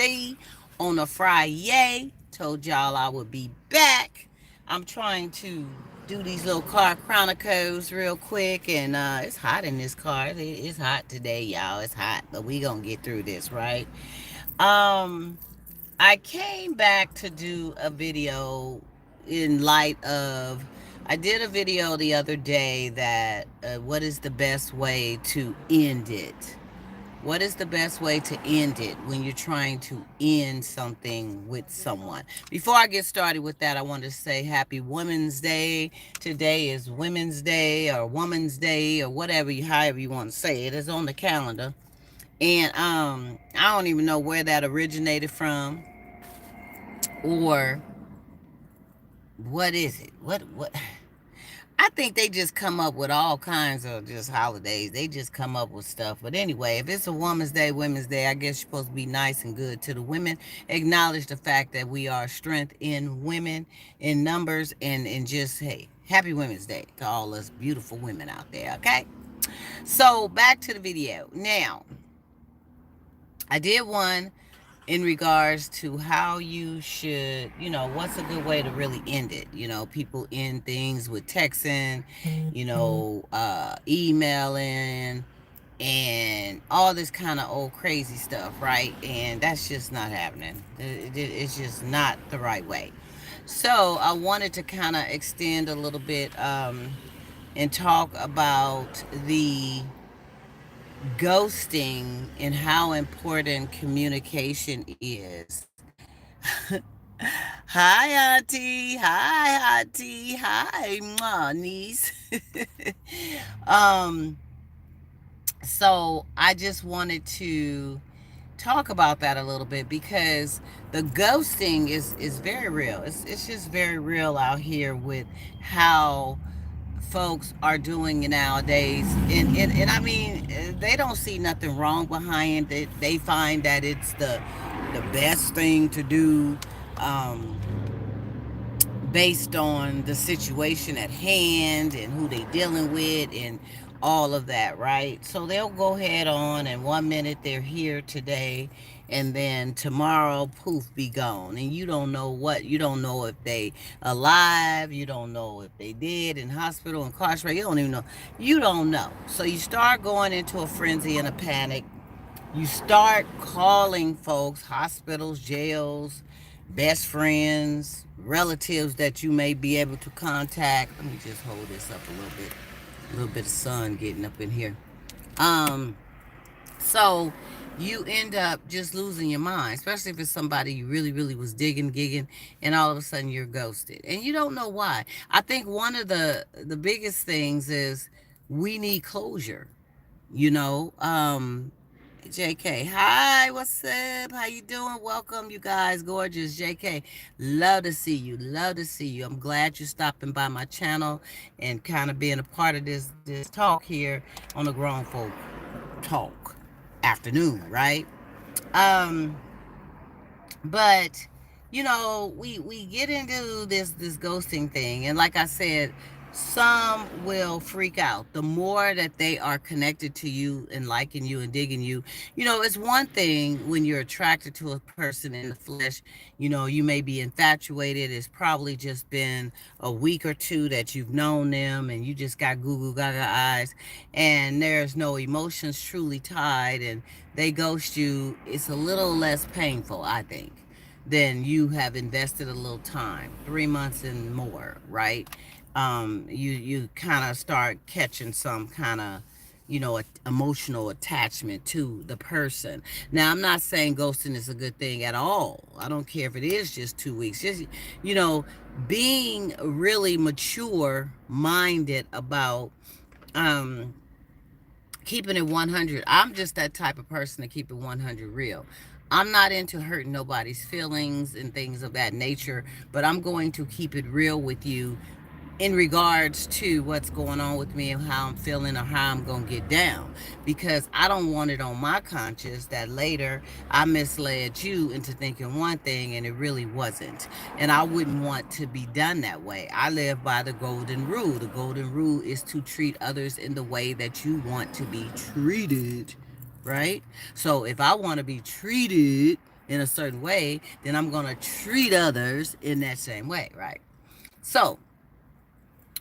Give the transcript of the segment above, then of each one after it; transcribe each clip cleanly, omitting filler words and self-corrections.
Friday on a Friday. Told y'all I would be back. I'm trying to do these little car chronicles real quick, and it's hot in this car. It's hot today, y'all. It's hot, but we gonna get through this, right? Um, I came back to do a video in light of. I did a video the other day that what is the best way to end it? What is the best way to end it when you're trying to end something with someone? Before I get started with that, I want to say Happy Women's Day. Today is Women's Day or Woman's Day or whatever however you want to say it. It's on the calendar. And I don't even know where that originated from or what is it? What I think they just come up with all kinds of just holidays. They just come up with stuff. But anyway, if it's a Woman's Day, Women's Day, I guess you're supposed to be nice and good to the women. Acknowledge the fact that we are strength in women, in numbers, and just, hey, happy Women's Day to all us beautiful women out there, okay? So back to the video. Now, I did one in regards to how you should, what's a good way to really end it. People end things with texting, emailing, and all this kind of old crazy stuff, right? And that's just not happening. It's just not the right way. So I wanted to kind of extend a little bit and talk about the ghosting and how important communication is. Hi, Auntie. Hi, Auntie. Hi, niece. um, so I just wanted to talk about that a little bit because the ghosting is very real. It's just very real out here with how folks are doing it nowadays, and I mean, they don't see nothing wrong behind it. They find that it's the best thing to do, um, based on the situation at hand and who they dealing with and all of that, right? So they'll go head on, and 1 minute they're here today, and then tomorrow, poof, be gone. And you don't know if they alive, you don't know if they dead, in hospital, incarcerated, you don't even know. You don't know. So you start going into a frenzy and a panic. You start calling folks, hospitals, jails, best friends, relatives that you may be able to contact. Let me just hold this up a little bit. A little bit of sun getting up in here. Um, so you end up just losing your mind, especially if it's somebody you really, really was digging, gigging, and all of a sudden you're ghosted. And you don't know why. I think one of the biggest things is we need closure. You know, JK, hi, what's up? How you doing? Welcome, you guys. Gorgeous, JK. Love to see you. Love to see you. I'm glad you're stopping by my channel and kind of being a part of this talk here on the Grown Folk Talk afternoon, right? Um, but we get into this ghosting thing, and like I said, some will freak out the more that they are connected to you and liking you and digging you. It's one thing when you're attracted to a person in the flesh. You may be infatuated. It's probably just been a week or two that you've known them, and you just got goo goo gaga eyes, and there's no emotions truly tied, and they ghost you. It's a little less painful, I think, then you have invested a little time, 3 months and more, right? You kind of start catching some kind of emotional attachment to the person. Now, I'm not saying ghosting is a good thing at all. I don't care if it is just 2 weeks. Just you know being really mature minded about um keeping it 100. I'm just that type of person to keep it 100 real. I'm not into hurting nobody's feelings and things of that nature, but I'm going to keep it real with you in regards to what's going on with me and how I'm feeling or how I'm going to get down, because I don't want it on my conscience that later I misled you into thinking one thing and it really wasn't. And I wouldn't want to be done that way. I live by the golden rule. The golden rule is to treat others in the way that you want to be treated, right? So if I want to be treated in a certain way, then I'm going to treat others in that same way, right? So,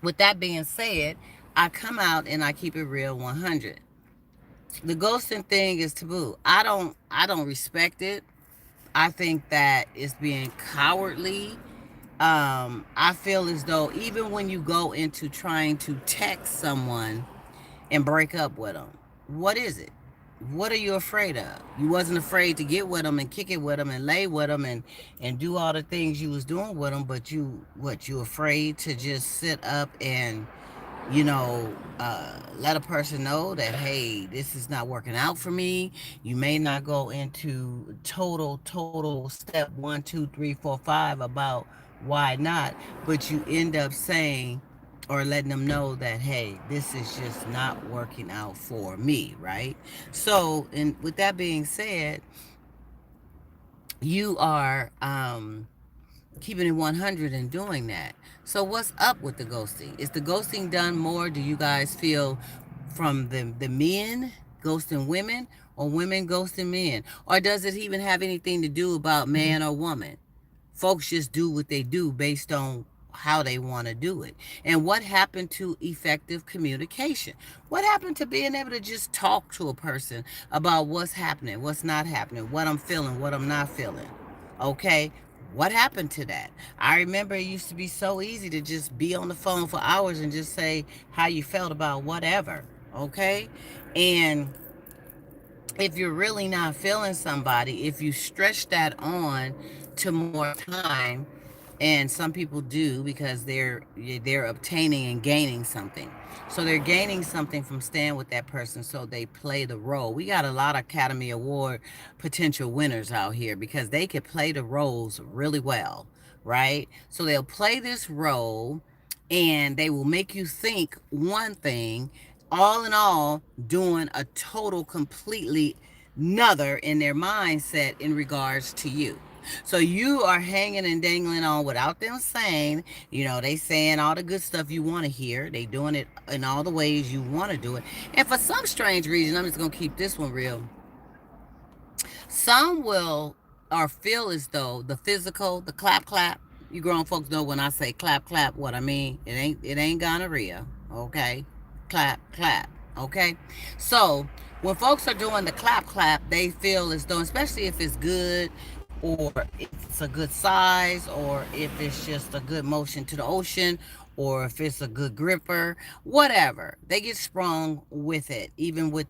with that being said, I come out and I keep it real 100. The ghosting thing is taboo. I don't respect it. I think that it's being cowardly. I feel as though even when you go into trying to text someone and break up with them, what is it? What are you afraid of? You wasn't afraid to get with them and kick it with them and lay with them and do all the things you was doing with them, but you afraid to just sit up and let a person know that, hey, this is not working out for me. You may not go into total step 1, 2, 3, 4, 5 about why not, but you end up saying or letting them know that, hey, this is just not working out for me, right? So, and with that being said, you are keeping it 100 and doing that. So what's up with the ghosting? Is the ghosting done more, do you guys feel, from the men ghosting women, or women ghosting men? Or does it even have anything to do about man or woman? Folks just do what they do based on how they want to do it. And what happened to effective communication? What happened to being able to just talk to a person about what's happening, what's not happening, what I'm feeling, what I'm not feeling? Okay? What happened to that? I remember it used to be so easy to just be on the phone for hours and just say how you felt about whatever. Okay? And if you're really not feeling somebody, if you stretch that on to more time, and some people do because they're obtaining and gaining something. So they're gaining something from staying with that person, so they play the role. We got a lot of Academy Award potential winners out here because they could play the roles really well, right? So they'll play this role and they will make you think one thing, all in all, doing a total, completely another in their mindset in regards to you. So you are hanging and dangling on without them saying, they saying all the good stuff you want to hear. They doing it in all the ways you want to do it. And for some strange reason, I'm just going to keep this one real. Some will or feel as though the physical, the clap clap, you grown folks know when I say clap clap what I mean. It ain't gonorrhea, okay? Clap clap, okay? So when folks are doing the clap clap, they feel as though, especially if it's good, or if it's a good size, or if it's just a good motion to the ocean, or if it's a good gripper, whatever. They get sprung with it, even with,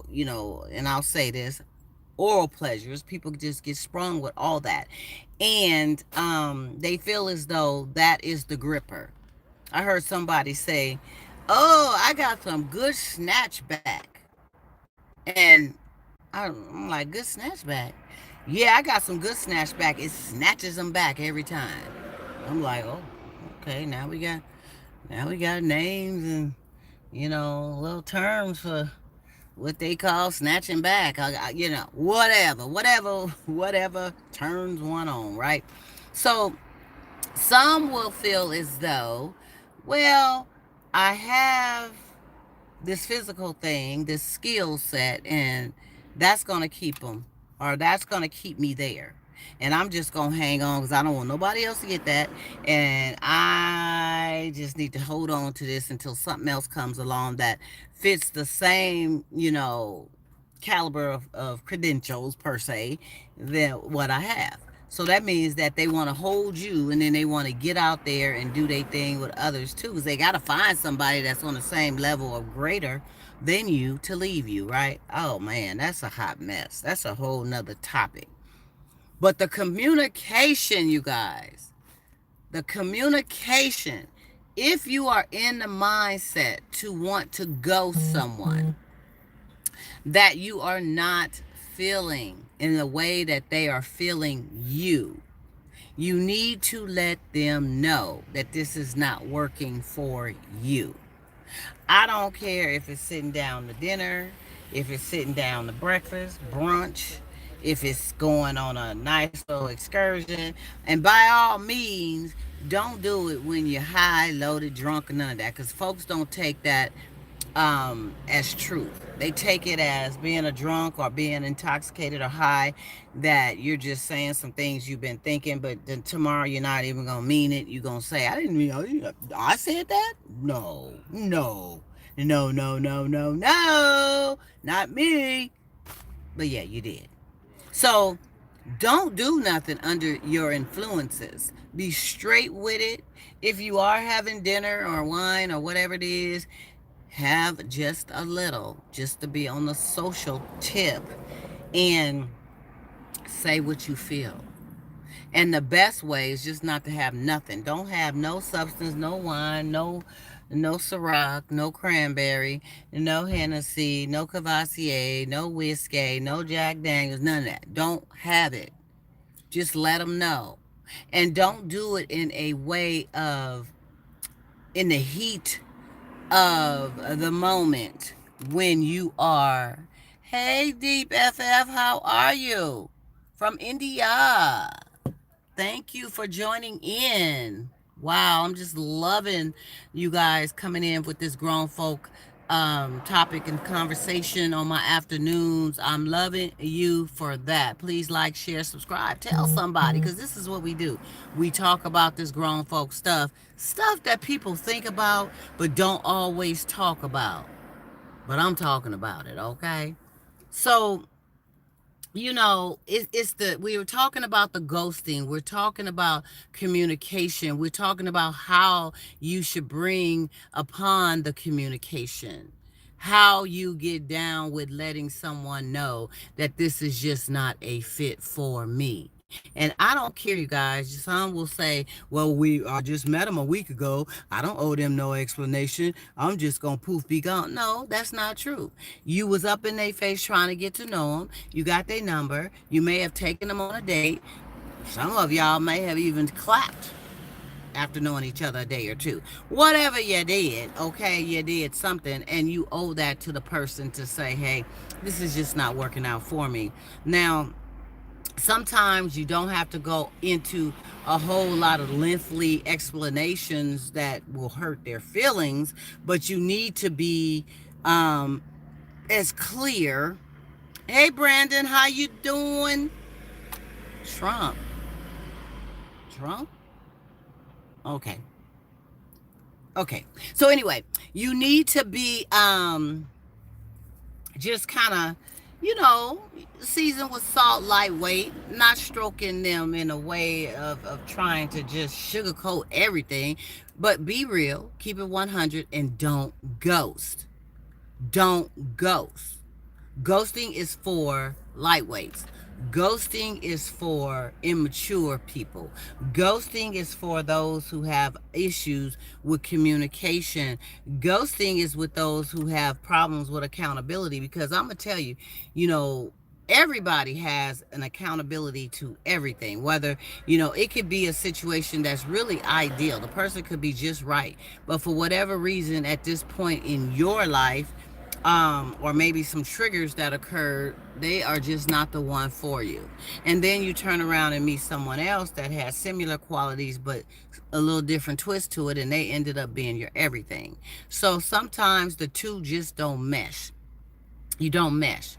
and I'll say this, oral pleasures. People just get sprung with all that. And they feel as though that is the gripper. I heard somebody say, oh, I got some good snatch back. And I'm like, good snatch back? Yeah, I got some good snatch back. It snatches them back every time. I'm like, oh, okay, now we got names and, little terms for what they call snatching back, whatever turns one on, right? So some will feel as though, well, I have this physical thing, this skill set, and that's going to keep them, or that's going to keep me there. And I'm just going to hang on because I don't want nobody else to get that. And I just need to hold on to this until something else comes along that fits the same, caliber of credentials, per se, than what I have. So that means that they want to hold you, and then they want to get out there and do their thing with others too. Because they got to find somebody that's on the same level or greater than you to leave you, right? Oh man, that's a hot mess. That's a whole nother topic. But the communication, you guys, the communication, if you are in the mindset to want to go someone that you are not feeling in the way that they are feeling you, you need to let them know that this is not working for you. I don't care if it's sitting down to dinner, if it's sitting down to breakfast, brunch, if it's going on a nice little excursion. And by all means, don't do it when you're high, loaded, drunk, or none of that. Because folks don't take that as truth. They take it as being a drunk or being intoxicated or high, that you're just saying some things you've been thinking, but then tomorrow you're not even gonna mean it. You're gonna say, "I didn't, I said that." No, no, no, no, no, no, no, not me. But yeah, you did. So don't do nothing under your influences. Be straight with it. If you are having dinner or wine or whatever it is, have just a little, just to be on the social tip, and say what you feel. And the best way is just not to have nothing. Don't have no substance, no wine, no Ciroc, no cranberry, no Hennessy, no Cavassier, no whiskey, no Jack Daniels, none of that. Don't have it. Just let them know. And don't do it in a way of, in the heat of the moment, when you are, hey, Deep FF, how are you? From India. Thank you for joining in. Wow, I'm just loving you guys coming in with this grown folk topic and conversation on my afternoons. I'm loving you for that. Please like, share, subscribe, tell somebody, because this is what we do. We talk about this grown folk stuff that people think about but don't always talk about. But I'm talking about it, okay? So it's the we were talking about the ghosting, we're talking about communication, we're talking about how you should bring upon the communication, how you get down with letting someone know that this is just not a fit for me. And I don't care, you guys. Some will say, well, I just met them a week ago, I don't owe them no explanation, I'm just gonna poof be gone. No, that's not true. You was up in their face trying to get to know them. You got their number. You may have taken them on a date. Some of y'all may have even clapped after knowing each other a day or two. Whatever you did, okay, you did something, and you owe that to the person to say, hey, this is just not working out for me. Now, sometimes you don't have to go into a whole lot of lengthy explanations that will hurt their feelings, but you need to be as clear. Hey, Brandon, how you doing? Trump. Trump? Okay. Okay. So anyway, you need to be just kind of, seasoned with salt, lightweight, not stroking them in a way of trying to just sugarcoat everything, but be real, keep it 100, and don't ghost. Don't ghost. Ghosting is for lightweights. Ghosting is for immature people. Ghosting is for those who have issues with communication. Ghosting is with those who have problems with accountability. Because I'm going to tell you, you know, everybody has an accountability to everything. Whether, it could be a situation that's really ideal. The person could be just right. But for whatever reason, at this point in your life, or maybe some triggers that occurred, they are just not the one for you. And then you turn around and meet someone else that has similar qualities, but a little different twist to it, and they ended up being your everything. So sometimes the two just don't mesh. You don't mesh.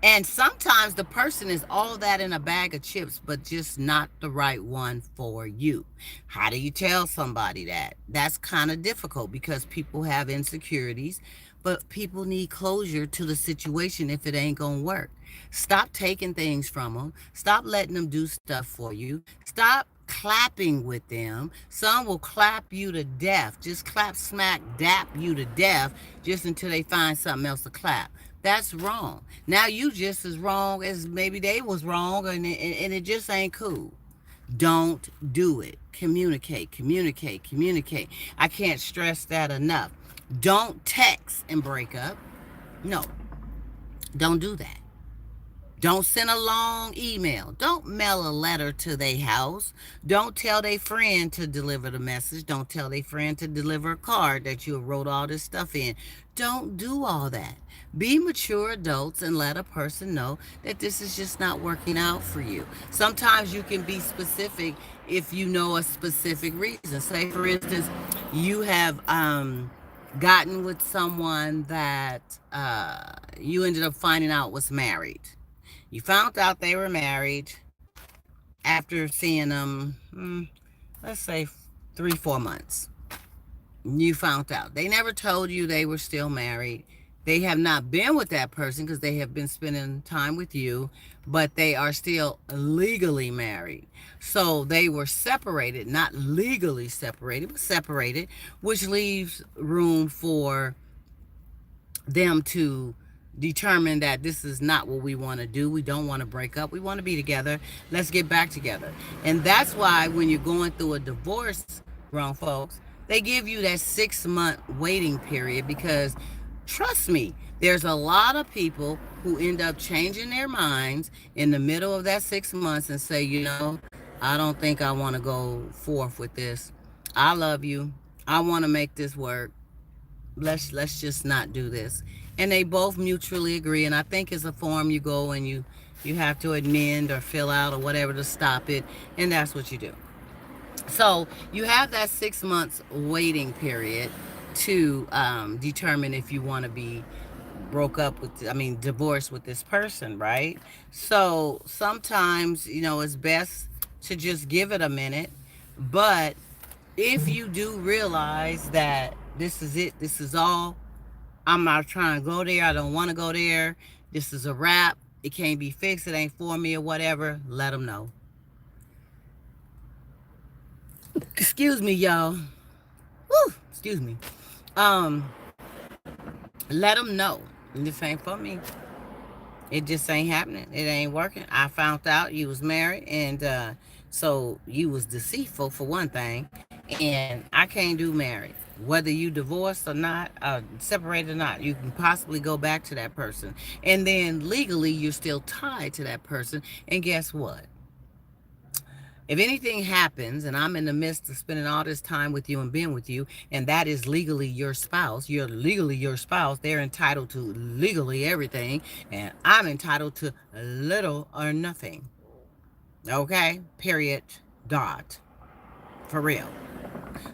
And sometimes the person is all that in a bag of chips, but just not the right one for you. How do you tell somebody that? That's kind of difficult because people have insecurities, but people need closure to the situation if it ain't going to work. Stop taking things from them. Stop letting them do stuff for you. Stop clapping with them. Some will clap you to death. Just clap, smack, dap you to death just until they find something else to clap. That's wrong. Now you just as wrong as maybe they was wrong, and it just ain't cool. Don't do it. Communicate, communicate, communicate. I can't stress that enough. Don't text and break up. No, don't do that. Don't send a long email. Don't mail a letter to their house. Don't tell their friend to deliver the message. Don't tell their friend to deliver a card that you wrote all this stuff in. Don't do all that. Be mature adults and let a person know that this is just not working out for you. Sometimes you can be specific if you know a specific reason. Say, for instance, you have gotten with someone that you ended up finding out was married. You found out they were married after seeing them, let's say 3, 4 months. You found out. They never told you they were still married. They have not been with that person because they have been spending time with you, but they are still legally married. So they were separated, not legally separated, but separated, which leaves room for them to determine that this is not what we want to do. We don't want to break up. We want to be together. Let's get back together. And that's why when you're going through a divorce, grown folks, they give you that 6 month waiting period because trust me, there's a lot of people who end up changing their minds in the middle of that 6 months and say, I don't think I want to go forth with this. I love you. I want to make this work. Let's just not do this, and they both mutually agree. And I think it's a form you go and you have to amend or fill out or whatever to stop it, and that's what you do. So you have that 6 months waiting period to determine if you want to be broke up with, I mean, divorced with this person, right? So sometimes, it's best to just give it a minute. But if you do realize that this is it, this is all, I'm not trying to go there, I don't want to go there, this is a wrap, it can't be fixed, it ain't for me or whatever, let them know. Excuse me, y'all. Woo, excuse me. Um, Let them know. This ain't for me. It just ain't happening. It ain't working. I found out you was married, and so you was deceitful for one thing, and I can't do married. Whether you divorced or not, separated or not, you can possibly go back to that person, and then legally you're still tied to that person. And guess what? If anything happens and I'm in the midst of spending all this time with you and being with you, and that is legally your spouse, you're legally your spouse, they're entitled to legally everything, and I'm entitled to little or nothing. Okay? Period. Dot. For real.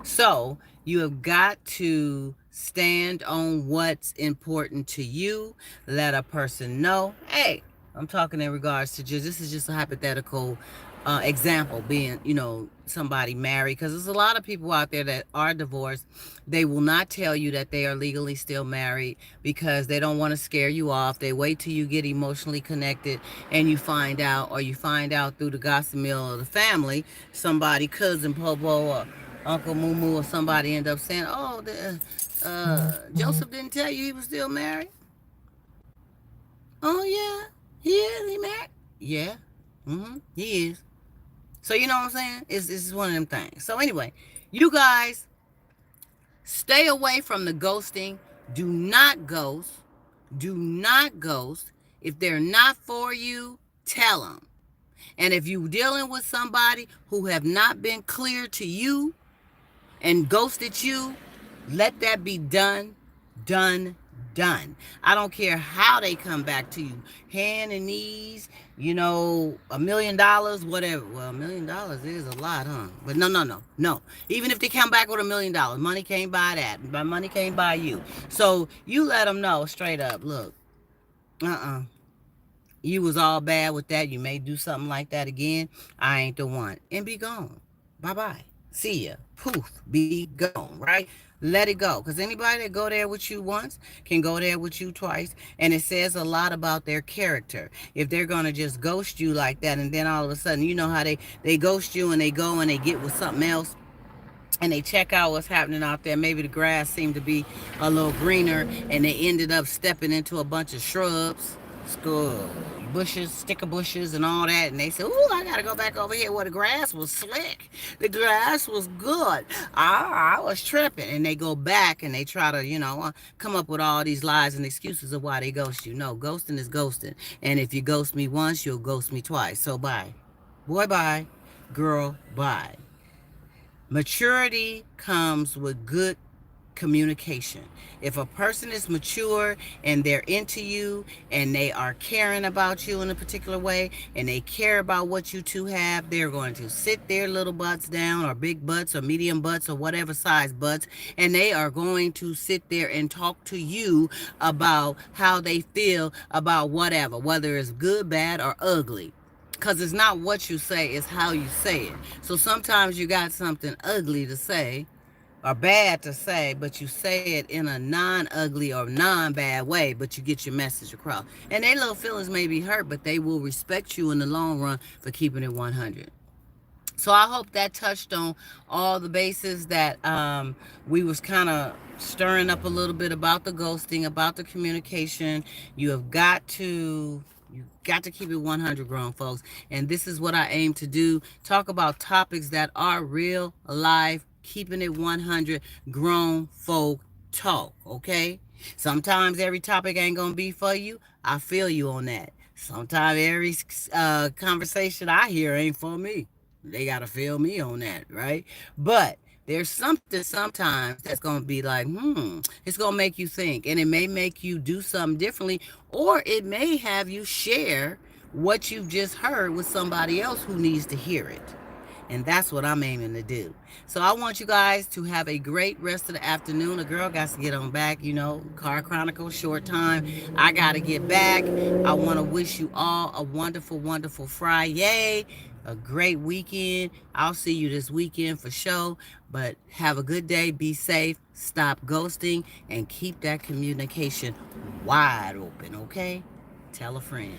So you have got to stand on what's important to you. Let a person know, hey, I'm talking in regards to just, this is just a hypothetical example, being, somebody married, because there's a lot of people out there that are divorced. They will not tell you that they are legally still married because they don't want to scare you off. They wait till you get emotionally connected and you find out, or you find out through the gossip mill of the family, somebody, cousin Popo or Uncle Moo or somebody end up saying, oh, Joseph didn't tell you he was still married? Oh, yeah, he is, he married? Yeah, he is. So you know what I'm saying? It's one of them things. So anyway, you guys stay away from the ghosting. Do not ghost. Do not ghost. If they're not for you, tell them. And if you're dealing with somebody who have not been clear to you and ghosted you, let that be done, done, done. I don't care how they come back to you, hand and knees, $1 million, whatever. Well, $1 million is a lot, huh? But no, no, no, no. Even if they come back with $1 million, money can't buy that. Money can't buy you. So you let them know straight up, look, you was all bad with that. You may do something like that again. I ain't the one. And be gone. Bye-bye. See ya. Poof. Be gone, right? Let it go. Because anybody that go there with you once can go there with you twice. And it says a lot about their character. If they're going to just ghost you like that, and then all of a sudden, you know how they ghost you and they go and they get with something else, and they check out what's happening out there. Maybe the grass seemed to be a little greener, and they ended up stepping into a bunch of shrubs, bushes, sticker bushes, and all that. And they said, "Ooh, I gotta go back over here where the grass was slick. The grass was good. I was tripping." And they go back and they try to, come up with all these lies and excuses of why they ghost you. No, ghosting is ghosting. And if you ghost me once, you'll ghost me twice. So bye, boy, bye, girl, bye. Maturity comes with good communication. If a person is mature and they're into you and they are caring about you in a particular way and they care about what you two have, they're going to sit their little butts down, or big butts or medium butts or whatever size butts, and they are going to sit there and talk to you about how they feel about whatever, whether it's good, bad, or ugly. Because it's not what you say, it's how you say it. So sometimes you got something ugly to say or bad to say, but you say it in a non-ugly or non-bad way, but you get your message across. And their little feelings may be hurt, but they will respect you in the long run for keeping it 100. So I hope that touched on all the bases that we was kind of stirring up a little bit about the ghosting, about the communication. You got to keep it 100, grown folks. And this is what I aim to do: talk about topics that are real life, keeping it 100, grown folk talk. Okay. Sometimes every topic ain't gonna be for you. I feel you on that. Sometimes every conversation I hear ain't for me. They gotta feel me on that, right? But there's something sometimes that's gonna be like, it's gonna make you think, and it may make you do something differently, or it may have you share what you've just heard with somebody else who needs to hear it. And that's what I'm aiming to do. So I want you guys to have a great rest of the afternoon. A girl got to get on back, Car Chronicles, short time. I got to get back. I want to wish you all a wonderful, wonderful Friday, a great weekend. I'll see you this weekend for sure. But have a good day. Be safe. Stop ghosting and keep that communication wide open, okay? Tell a friend.